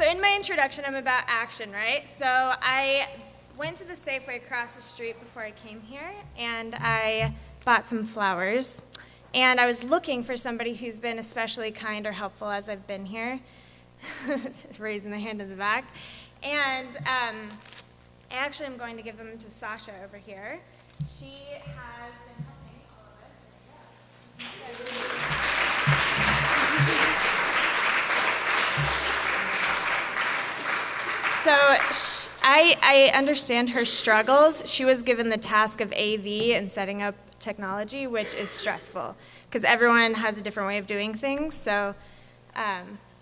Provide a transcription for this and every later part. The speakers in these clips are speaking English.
So in my introduction, I'm about action, right? So I went to the Safeway across the street before I came here, and I bought some flowers. And I was looking for somebody who's been especially kind or helpful as I've been here, raising the hand in the back. And I actually am going to give them to Sasha over here. She has been helping all of us. So I understand her struggles. She was given the task of AV and setting up technology, which is stressful because everyone has a different way of doing things. So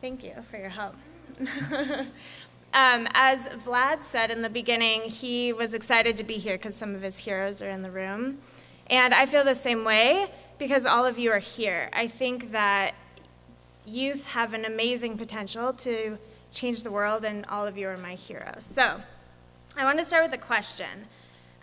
thank you for your help. As Vlad said in the beginning, he was excited to be here because some of his heroes are in the room. And I feel the same way because all of you are here. I think that youth have an amazing potential to change the world, and all of you are my heroes. So I want to start with a question.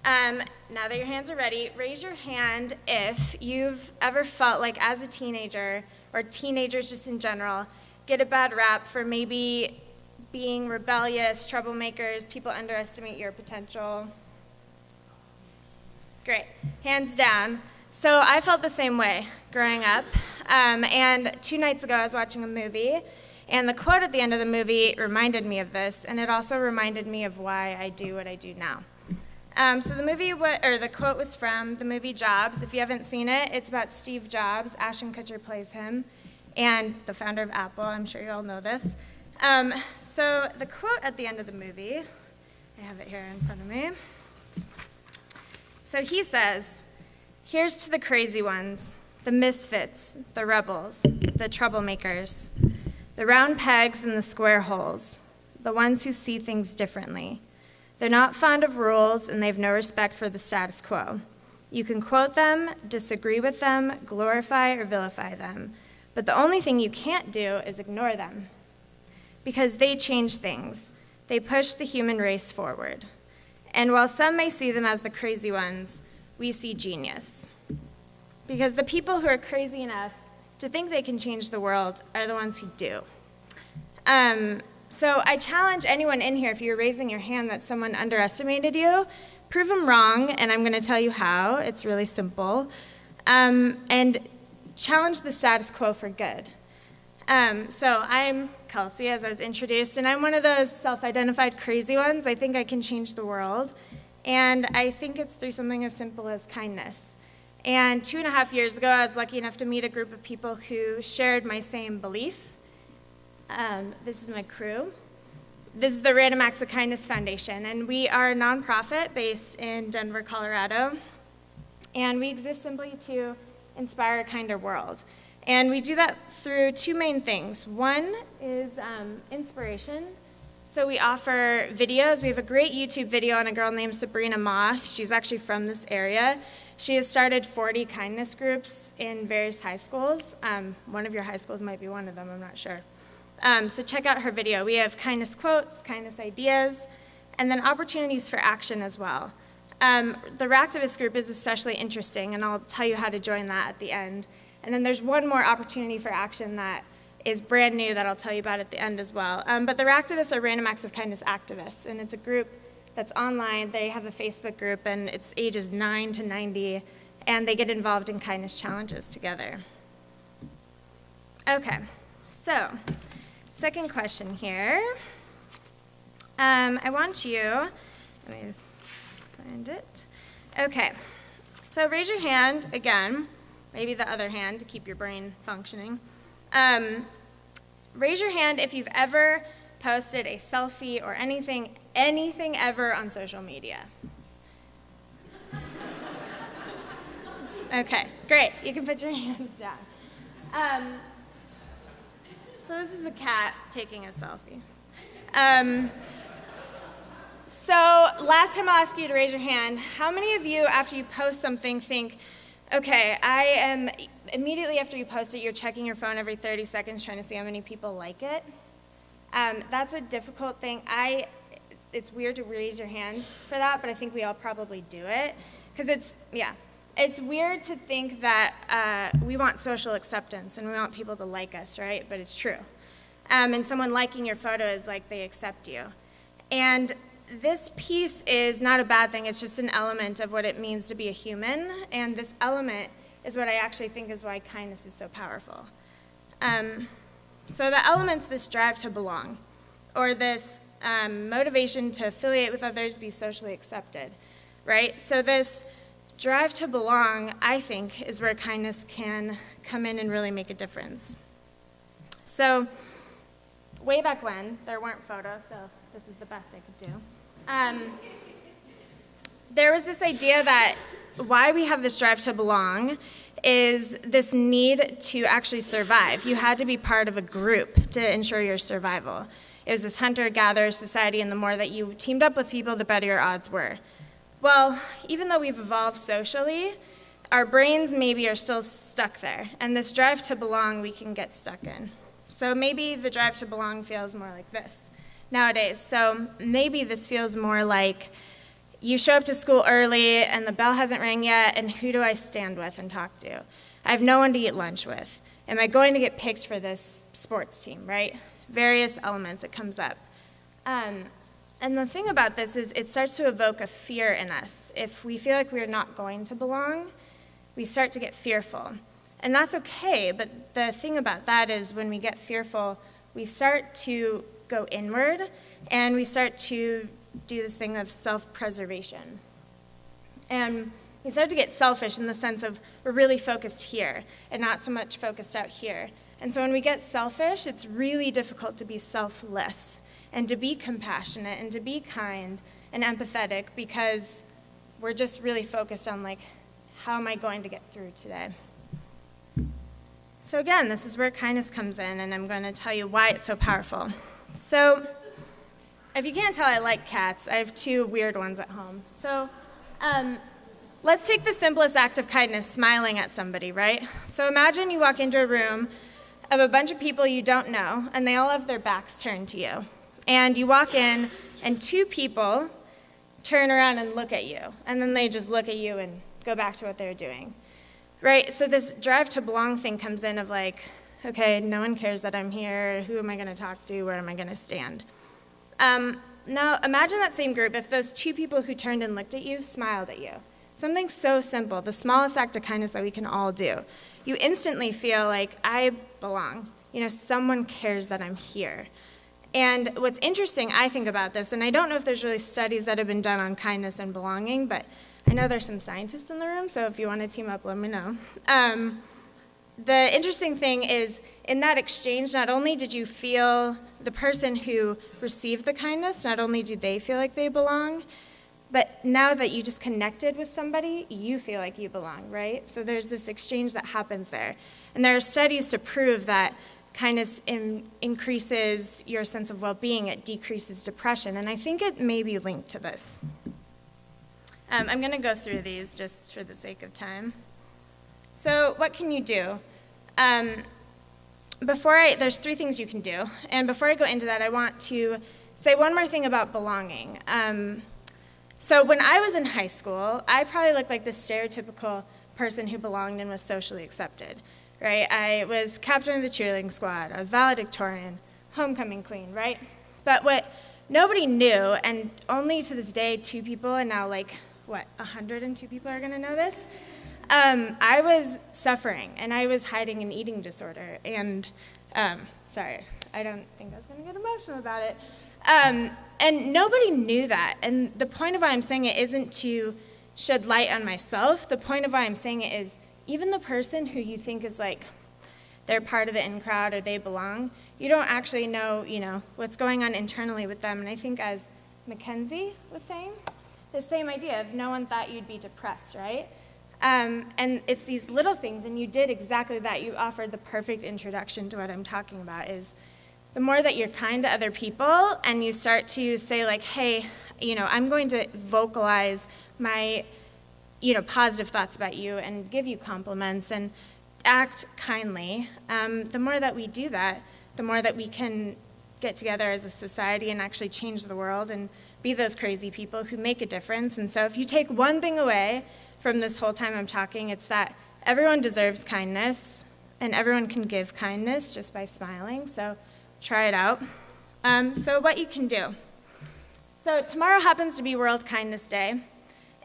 Now that your hands are ready, raise your hand if you've ever felt like as a teenager, or teenagers just in general, get a bad rap for maybe being rebellious, troublemakers, people underestimate your potential. Great, hands down. So I felt the same way growing up. And 2 nights ago I was watching a movie, and the quote at the end of the movie reminded me of this, and it also reminded me of why I do what I do now. So the quote was from the movie Jobs. If you haven't seen it, it's about Steve Jobs. Ashton Kutcher plays him, and the founder of Apple. I'm sure you all know this. So the quote at the end of the movie, I have it here in front of me. So he says, "Here's to the crazy ones, the misfits, the rebels, the troublemakers, the round pegs and the square holes, the ones who see things differently. They're not fond of rules, and they have no respect for the status quo. You can quote them, disagree with them, glorify or vilify them, but the only thing you can't do is ignore them. Because they change things. They push the human race forward. And while some may see them as the crazy ones, we see genius. Because the people who are crazy enough to think they can change the world are the ones who do." So I challenge anyone in here, if you're raising your hand that someone underestimated you, prove them wrong, and I'm going to tell you how. It's really simple. And challenge the status quo for good. So I'm Kelsey, as I was introduced, and I'm one of those self-identified crazy ones. I think I can change the world, and I think it's through something as simple as kindness. And 2.5 years ago, I was lucky enough to meet a group of people who shared my same belief. This is my crew. This is the Random Acts of Kindness Foundation, and we are a nonprofit based in Denver, Colorado, and we exist simply to inspire a kinder world. And we do that through 2 main things. One is inspiration. So we offer videos. We have a great YouTube video on a girl named Sabrina Ma. She's actually from this area. She has started 40 kindness groups in various high schools. One of your high schools might be one of them, I'm not sure. So check out her video. We have kindness quotes, kindness ideas, and then opportunities for action as well. The Ractivist group is especially interesting, and I'll tell you how to join that at the end. And then there's one more opportunity for action that is brand new that I'll tell you about at the end as well. But the Ractivists are Random Acts of Kindness activists, and it's a group that's online. They have a Facebook group, and it's ages 9 to 90, and they get involved in kindness challenges together. Okay, so second question here. I want you, let me find it. Okay, so raise your hand again, maybe the other hand to keep your brain functioning. Raise your hand if you've ever posted a selfie or anything ever on social media. Okay, great. You can put your hands down. So this is a cat taking a selfie. So last time I'll ask you to raise your hand. How many of you, after you post something, think, okay, immediately after you post it, you're checking your phone every 30 seconds trying to see how many people like it? That's a difficult thing. It's weird to raise your hand for that, but I think we all probably do it. Because it's weird to think that we want social acceptance and we want people to like us, right? But it's true. And someone liking your photo is like they accept you. And this piece is not a bad thing. It's just an element of what it means to be a human. And this element is what I actually think is why kindness is so powerful. So the element's this drive to belong, or this motivation to affiliate with others, be socially accepted, right? So this drive to belong, I think, is where kindness can come in and really make a difference. So way back when, there weren't photos, so this is the best I could do. There was this idea that why we have this drive to belong is this need to actually survive. You had to be part of a group to ensure your survival. It was this hunter-gatherer society, and the more that you teamed up with people, the better your odds were. Well, even though we've evolved socially, our brains maybe are still stuck there, and this drive to belong we can get stuck in. So maybe the drive to belong feels more like this nowadays. So maybe this feels more like you show up to school early and the bell hasn't rang yet, and who do I stand with and talk to? I have no one to eat lunch with. Am I going to get picked for this sports team, right? Various elements, it comes up. And the thing about this is it starts to evoke a fear in us. If we feel like we're not going to belong, we start to get fearful. And that's okay, but the thing about that is when we get fearful, we start to go inward, and we start to do this thing of self-preservation. And we start to get selfish in the sense of we're really focused here and not so much focused out here. And so when we get selfish, it's really difficult to be selfless and to be compassionate and to be kind and empathetic because we're just really focused on, like, how am I going to get through today? So again, this is where kindness comes in, and I'm going to tell you why it's so powerful. So if you can't tell, I like cats. I have two weird ones at home. So let's take the simplest act of kindness, smiling at somebody, right? So imagine you walk into a room of a bunch of people you don't know, and they all have their backs turned to you. And you walk in, and two people turn around and look at you, and then they just look at you and go back to what they're doing, right? So this drive to belong thing comes in of like, okay, no one cares that I'm here. Who am I going to talk to? Where am I going to stand? Now, imagine that same group if those two people who turned and looked at you smiled at you. Something so simple, the smallest act of kindness that we can all do. You instantly feel like, I belong. You know, someone cares that I'm here. And what's interesting, I think, about this, and I don't know if there's really studies that have been done on kindness and belonging, but I know there's some scientists in the room, so if you want to team up, let me know. The interesting thing is, in that exchange, not only did you feel the person who received the kindness, not only do they feel like they belong, but now that you just connected with somebody, you feel like you belong, right? So there's this exchange that happens there. And there are studies to prove that kindness increases your sense of well-being, it decreases depression, and I think it may be linked to this. I'm going to go through these just for the sake of time. So what can you do? There's three things you can do. And before I go into that, I want to say one more thing about belonging. So when I was in high school, I probably looked like the stereotypical person who belonged and was socially accepted, right? I was captain of the cheerleading squad. I was valedictorian, homecoming queen, right? But what nobody knew, and only to this day, 2 people, and now 102 people are going to know this, I was suffering, and I was hiding an eating disorder, and, sorry, I don't think I was going to get emotional about it, and nobody knew that, and the point of why I'm saying it isn't to shed light on myself. The point of why I'm saying it is even the person who you think is like they're part of the in crowd or they belong, you don't actually know, what's going on internally with them, and I think as Mackenzie was saying, the same idea of no one thought you'd be depressed, right? And it's these little things, and you did exactly that. You offered the perfect introduction to what I'm talking about, is the more that you're kind to other people and you start to say like, hey, I'm going to vocalize my, positive thoughts about you and give you compliments and act kindly, the more that we do that, the more that we can get together as a society and actually change the world and be those crazy people who make a difference. And so if you take one thing away from this whole time I'm talking, it's that everyone deserves kindness, and everyone can give kindness just by smiling. So try it out. So what you can do. So tomorrow happens to be World Kindness Day.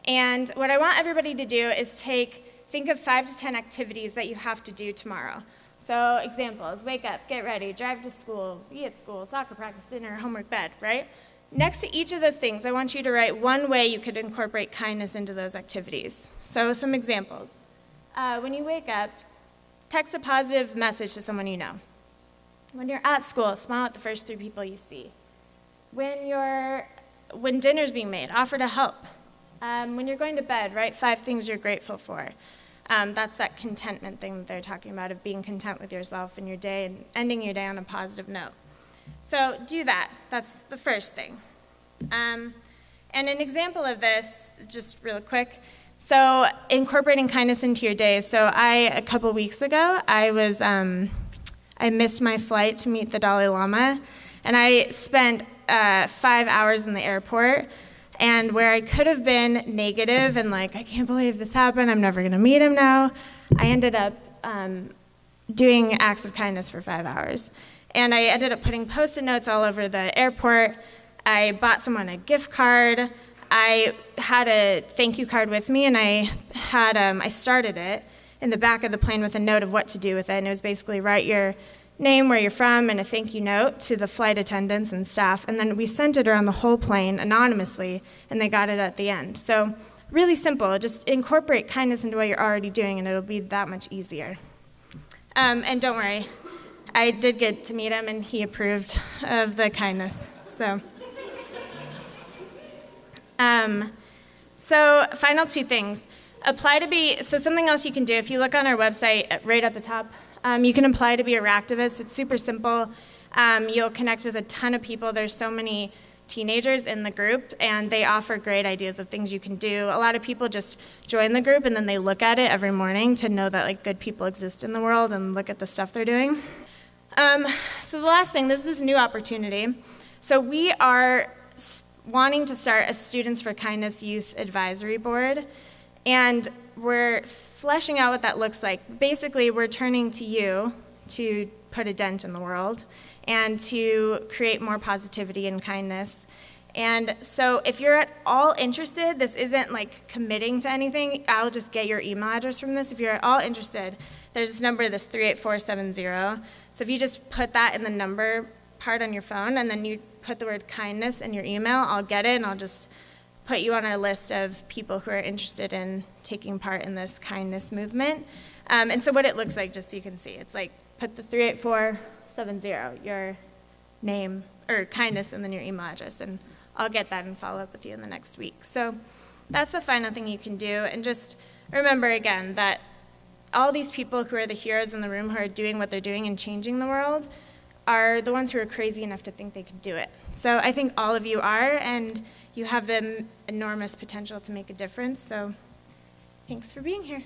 And what I want everybody to do is think of 5 to 10 activities that you have to do tomorrow. So examples, wake up, get ready, drive to school, be at school, soccer practice, dinner, homework, bed, right? Next to each of those things, I want you to write one way you could incorporate kindness into those activities. So some examples. When you wake up, text a positive message to someone you know. When you're at school, smile at the first 3 people you see. When dinner's being made, offer to help. When you're going to bed, write 5 things you're grateful for. That's that contentment thing that they're talking about, of being content with yourself and your day and ending your day on a positive note. So do that. That's the first thing. And an example of this, just real quick, so incorporating kindness into your day. So a couple weeks ago, I missed my flight to meet the Dalai Lama, and I spent 5 hours in the airport. And where I could have been negative and like, I can't believe this happened, I'm never going to meet him now, I ended up doing acts of kindness for 5 hours. And I ended up putting Post-it notes all over the airport. I bought someone a gift card. I had a thank you card with me, and I started it in the back of the plane with a note of what to do with it. And it was basically write your name, where you're from, and a thank you note to the flight attendants and staff. And then we sent it around the whole plane anonymously, and they got it at the end. So really simple. Just incorporate kindness into what you're already doing, and it'll be that much easier. And don't worry, I did get to meet him, and he approved of the kindness. So final 2 things. So something else you can do, if you look on our website right at the top, you can apply to be a Reactivist. It's super simple. You'll connect with a ton of people. There's so many teenagers in the group, and they offer great ideas of things you can do. A lot of people just join the group, and then they look at it every morning to know that like good people exist in the world and look at the stuff they're doing. So the last thing, this is a new opportunity. So we are wanting to start a Students for Kindness Youth Advisory Board, and we're fleshing out what that looks like. Basically, we're turning to you to put a dent in the world and to create more positivity and kindness. And so if you're at all interested, this isn't like committing to anything. I'll just get your email address from this. If you're at all interested, there's this number, this 38470. So if you just put that in the number part on your phone, and then you put the word kindness in your email, I'll get it, and I'll just put you on our list of people who are interested in taking part in this kindness movement. And so what it looks like, just so you can see, it's like put the 38470, your name, or kindness, and then your email address, and I'll get that and follow up with you in the next week. So that's the final thing you can do. And just remember again that all these people who are the heroes in the room who are doing what they're doing and changing the world are the ones who are crazy enough to think they could do it. So I think all of you are, and you have the enormous potential to make a difference. So thanks for being here.